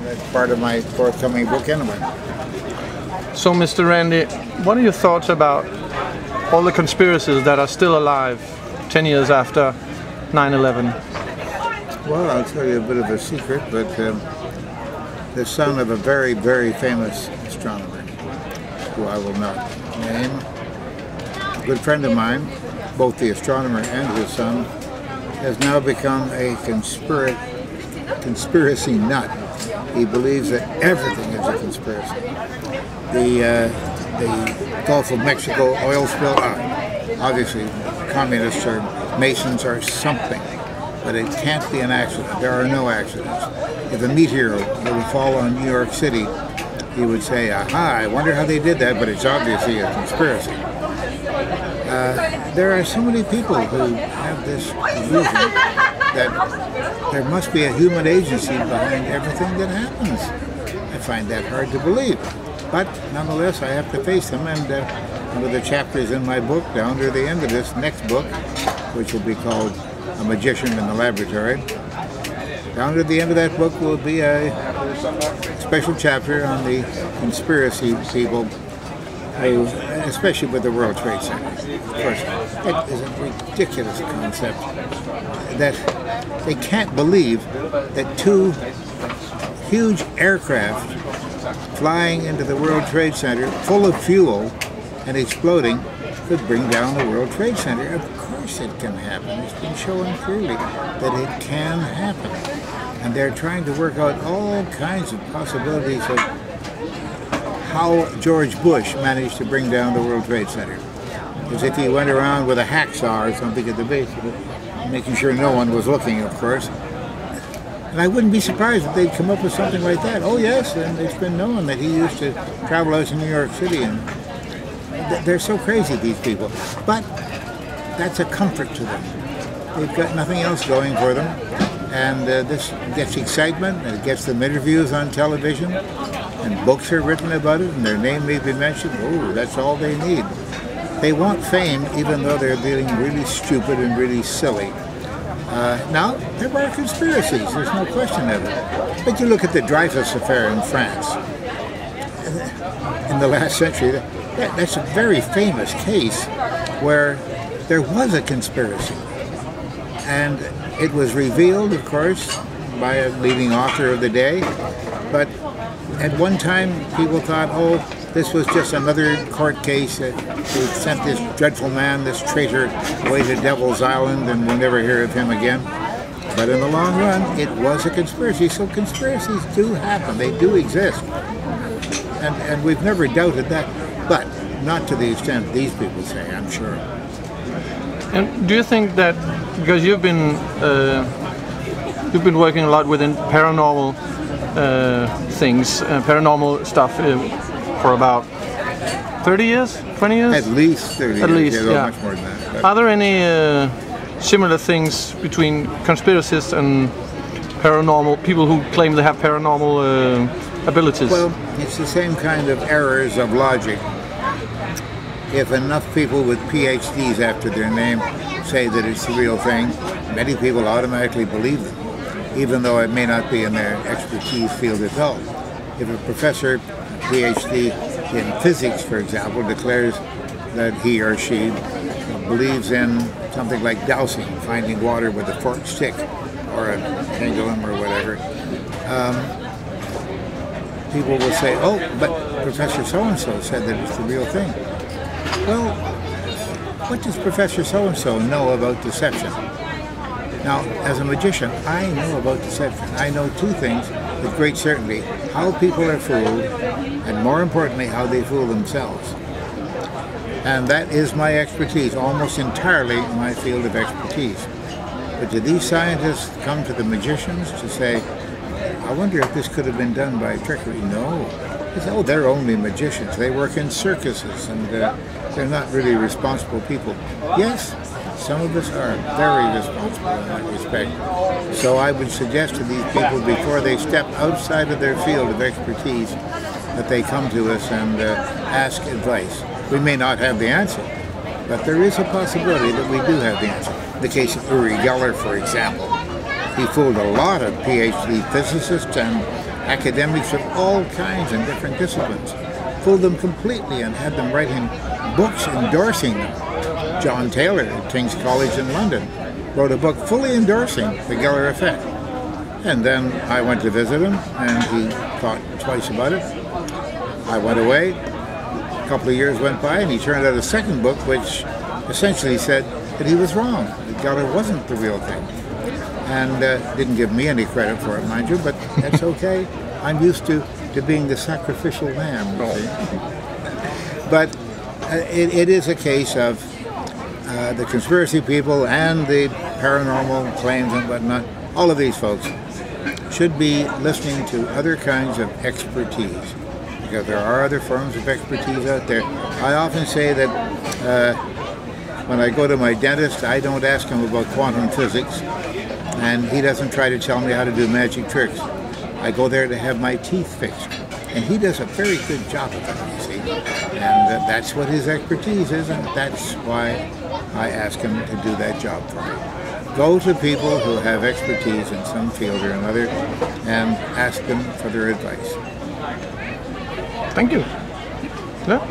that's part of my forthcoming book anyway. So, Mr. Randi, what are your thoughts about all the conspiracies that are still alive 10 years after 9/11? Well, I'll tell you a bit of a secret, but the son of a very, very famous astronomer, who I will not name, a good friend of mine, both the astronomer and his son, has now become a conspiracy nut. He believes that everything is a conspiracy. The Gulf of Mexico oil spill, obviously communists or Masons are something, but it can't be an accident. There are no accidents. If a meteor would fall on New York City, he would say, aha, I wonder how they did that, but it's obviously a conspiracy. There are so many people who have this illusion that there must be a human agency behind everything that happens. I find that hard to believe. But nonetheless, I have to face them, and one of the chapters in my book, down to the end of this next book, which will be called A Magician in the Laboratory, down to the end of that book will be a special chapter on the conspiracy people who, especially with the World Trade Center. Of course, that is a ridiculous concept that they can't believe that two huge aircraft flying into the World Trade Center full of fuel and exploding could bring down the World Trade Center. Of course it can happen. It's been shown clearly that it can happen. And they're trying to work out all kinds of possibilities of how George Bush managed to bring down the World Trade Center. As if he went around with a hacksaw or something at the base of it, making sure no one was looking, of course. And I wouldn't be surprised if they'd come up with something like that. Oh yes, and it's been known that he used to travel out to New York City, and they're so crazy, these people. But that's a comfort to them. They've got nothing else going for them. And this gets excitement, and it gets them interviews on television, and books are written about it, and their name may be mentioned. Oh, that's all they need. They want fame, even though they're being really stupid and really silly. Now, there are conspiracies, there's no question of it. But you look at the Dreyfus affair in France. In the last century, that's a very famous case where there was a conspiracy. And it was revealed, of course, by a leading author of the day. But at one time, people thought, oh, this was just another court case that sent this dreadful man, this traitor, away to Devil's Island, and we'll never hear of him again. But in the long run, it was a conspiracy. So conspiracies do happen. They do exist. And we've never doubted that. But not to the extent these people say, I'm sure. And do you think that, because you've been working a lot within paranormal things, paranormal stuff for about 30 years, 20 years? At least 30 years. At least, yeah. Much more than that. But are there any similar things between conspiracists and paranormal people who claim they have paranormal abilities? Well, it's the same kind of errors of logic. If enough people with PhDs after their name say that it's the real thing, many people automatically believe them, even though it may not be in their expertise field at all. If a professor, PhD in physics, for example, declares that he or she believes in something like dowsing, finding water with a forked stick or a pendulum or whatever, people will say, oh, but Professor so-and-so said that it's the real thing. Well, what does Professor so-and-so know about deception? Now, as a magician, I know about deception. I know two things with great certainty: how people are fooled, and more importantly, how they fool themselves. And that is my expertise, almost entirely my field of expertise. But do these scientists come to the magicians to say, I wonder if this could have been done by trickery? No. They say, oh, they're only magicians. They work in circuses, and they're not really responsible people. Yes, some of us are very responsible in that respect. So I would suggest to these people, before they step outside of their field of expertise, that they come to us and ask advice. We may not have the answer, but there is a possibility that we do have the answer. In the case of Uri Geller, for example, he fooled a lot of PhD physicists and academics of all kinds and different disciplines. Fooled them completely and had them writing books endorsing them. John Taylor at King's College in London wrote a book fully endorsing the Geller effect. And then I went to visit him, and he thought twice about it. I went away. A couple of years went by, and he turned out a second book which essentially said that he was wrong. The Geller wasn't the real thing. And didn't give me any credit for it, mind you, but that's okay. I'm used to being the sacrificial lamb, you see. But it is a case of the conspiracy people and the paranormal claims and whatnot. All of these folks should be listening to other kinds of expertise, because there are other forms of expertise out there. I often say that when I go to my dentist, I don't ask him about quantum physics, and he doesn't try to tell me how to do magic tricks. I go there to have my teeth fixed, and he does a very good job of that, you see. And that's what his expertise is, and that's why I ask him to do that job for me. Go to people who have expertise in some field or another and ask them for their advice. Thank you. Yeah.